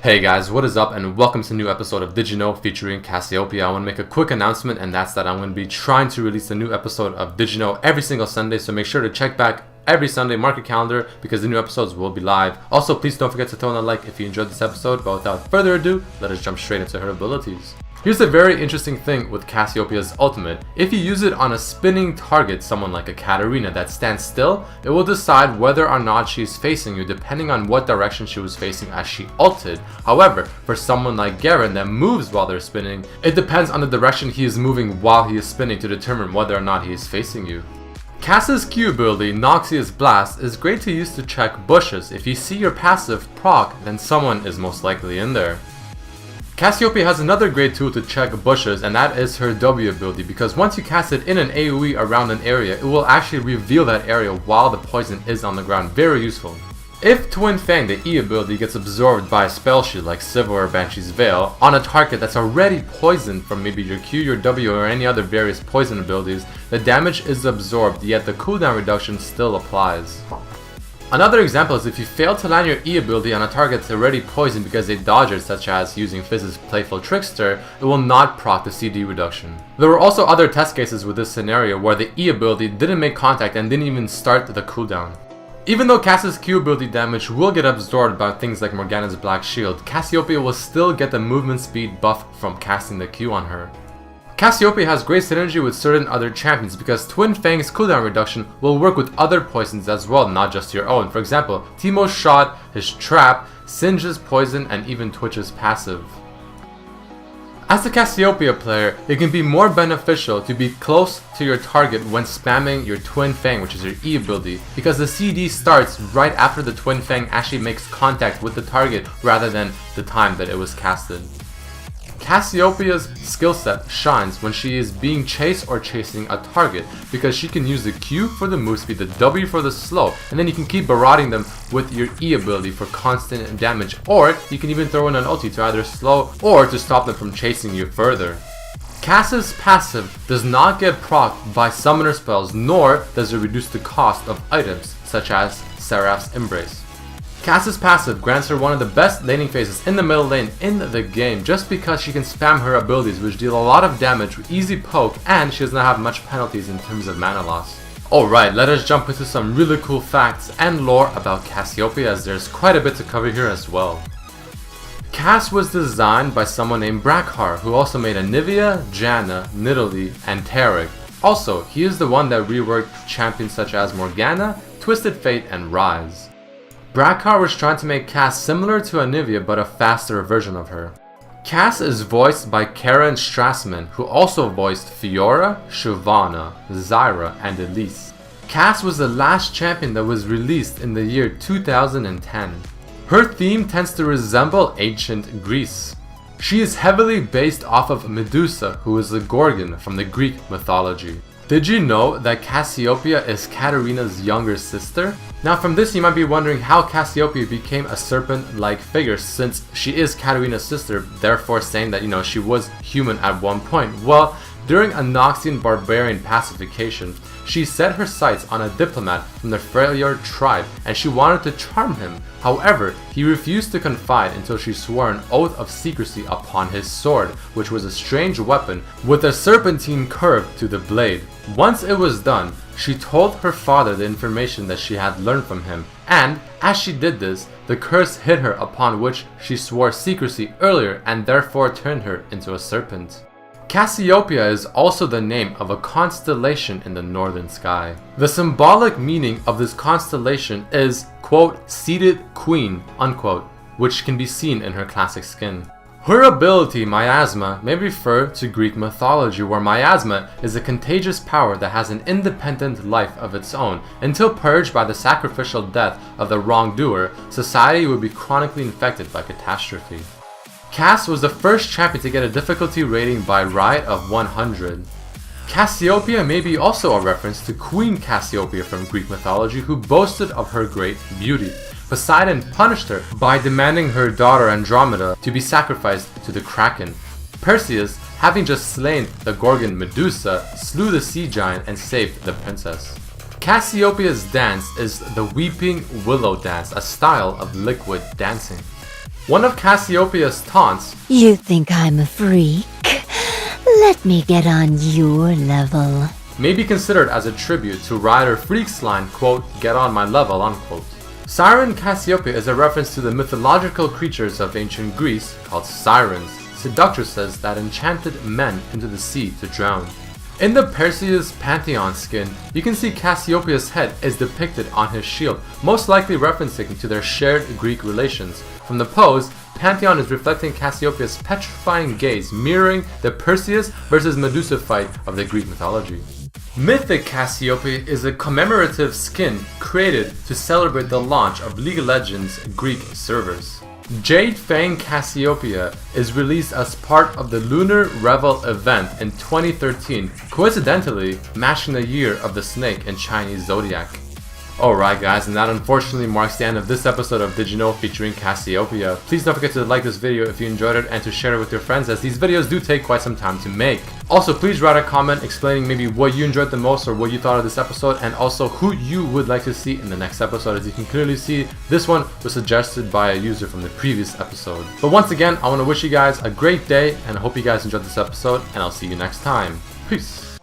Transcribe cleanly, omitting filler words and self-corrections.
Hey guys, what is up and welcome to a new episode of Did You Know featuring Cassiopeia. I want to make a quick announcement, and that's that I'm going to be trying to release a new episode of Did You Know every single Sunday, so make sure to check back every Sunday, mark your calendar, because the new episodes will be live. Also, please don't forget to throw in a like if you enjoyed this episode, but without further ado, let us jump straight into her abilities. Here's a very interesting thing with Cassiopeia's ultimate. If you use it on a spinning target, someone like a Katarina that stands still, it will decide whether or not she is facing you depending on what direction she was facing as she ulted. However, for someone like Garen that moves while they're spinning, it depends on the direction he is moving while he is spinning to determine whether or not he is facing you. Cass's Q ability, Noxious Blast, is great to use to check bushes. If you see your passive proc, then someone is most likely in there. Cassiopeia has another great tool to check bushes, and that is her W ability, because once you cast it in an AoE around an area, it will actually reveal that area while the poison is on the ground. Very useful. If Twin Fang, the E ability, gets absorbed by a spell shield like Siva or Banshee's Veil on a target that's already poisoned from maybe your Q, your W, or any other various poison abilities, the damage is absorbed, yet the cooldown reduction still applies. Another example is if you fail to land your E ability on a target that's already poisoned because they dodge it, such as using Fizz's Playful Trickster, it will not proc the CD reduction. There were also other test cases with this scenario where the E ability didn't make contact and didn't even start the cooldown. Even though Cass's Q ability damage will get absorbed by things like Morgana's Black Shield, Cassiopeia will still get the movement speed buff from casting the Q on her. Cassiopeia has great synergy with certain other champions because Twin Fang's cooldown reduction will work with other poisons as well, not just your own. For example, Teemo's shot, his trap, Singe's poison, and even Twitch's passive. As a Cassiopeia player, it can be more beneficial to be close to your target when spamming your Twin Fang, which is your E ability, because the CD starts right after the Twin Fang actually makes contact with the target rather than the time that it was casted. Cassiopeia's skill set shines when she is being chased or chasing a target, because she can use the Q for the move speed, the W for the slow, and then you can keep barraging them with your E ability for constant damage, or you can even throw in an ulti to either slow or to stop them from chasing you further. Cass's passive does not get procced by summoner spells, nor does it reduce the cost of items such as Seraph's Embrace. Cass's passive grants her one of the best laning phases in the middle lane in the game, just because she can spam her abilities, which deal a lot of damage with easy poke, and she does not have much penalties in terms of mana loss. Alright, let us jump into some really cool facts and lore about Cassiopeia, as there's quite a bit to cover here as well. Cass was designed by someone named Brakhar, who also made Anivia, Janna, Nidalee, and Taric. Also, he is the one that reworked champions such as Morgana, Twisted Fate, and Rise. Brakhar was trying to make Cass similar to Anivia, but a faster version of her. Cass is voiced by Karen Strassman, who also voiced Fiora, Shyvana, Zyra, and Elise. Cass was the last champion that was released in the year 2010. Her theme tends to resemble ancient Greece. She is heavily based off of Medusa, who is a Gorgon from the Greek mythology. Did you know that Cassiopeia is Katarina's younger sister? Now from this you might be wondering how Cassiopeia became a serpent-like figure, since she is Katarina's sister, therefore saying that she was human at one point. Well, during a Noxian barbarian pacification, she set her sights on a diplomat from the Freljord tribe, and she wanted to charm him. However, he refused to confide until she swore an oath of secrecy upon his sword, which was a strange weapon with a serpentine curve to the blade. Once it was done, she told her father the information that she had learned from him, and as she did this, the curse hit her, upon which she swore secrecy earlier and therefore turned her into a serpent. Cassiopeia is also the name of a constellation in the northern sky. The symbolic meaning of this constellation is, quote, seated queen, unquote, which can be seen in her classic skin. Her ability, Miasma, may refer to Greek mythology, where miasma is a contagious power that has an independent life of its own. Until purged by the sacrificial death of the wrongdoer, society would be chronically infected by catastrophe. Cass was the first champion to get a difficulty rating by Riot of 100. Cassiopeia may be also a reference to Queen Cassiopeia from Greek mythology, who boasted of her great beauty. Poseidon punished her by demanding her daughter Andromeda to be sacrificed to the Kraken. Perseus, having just slain the Gorgon Medusa, slew the sea giant and saved the princess. Cassiopeia's dance is the Weeping Willow dance, a style of liquid dancing. One of Cassiopeia's taunts, You think I'm a freak? Let me get on your level. may be considered as a tribute to Rider Freak's line, quote, "Get on my level," unquote. Siren Cassiopeia is a reference to the mythological creatures of ancient Greece called sirens. Seductress says that enchanted men into the sea to drown. In the Perseus Pantheon skin, you can see Cassiopeia's head is depicted on his shield, most likely referencing to their shared Greek relations. From the pose, Pantheon is reflecting Cassiopeia's petrifying gaze, mirroring the Perseus versus Medusa fight of the Greek mythology. Mythic Cassiopeia is a commemorative skin created to celebrate the launch of League of Legends Greek servers. Jade Fang Cassiopeia is released as part of the Lunar Revel event in 2013, coincidentally matching the year of the snake in Chinese zodiac. Alright guys, and that unfortunately marks the end of this episode of Did You Know featuring Cassiopeia. Please don't forget to like this video if you enjoyed it and to share it with your friends, as these videos do take quite some time to make. Also, please write a comment explaining maybe what you enjoyed the most or what you thought of this episode, and also who you would like to see in the next episode. As you can clearly see, this one was suggested by a user from the previous episode. But once again, I want to wish you guys a great day, and I hope you guys enjoyed this episode, and I'll see you next time. Peace!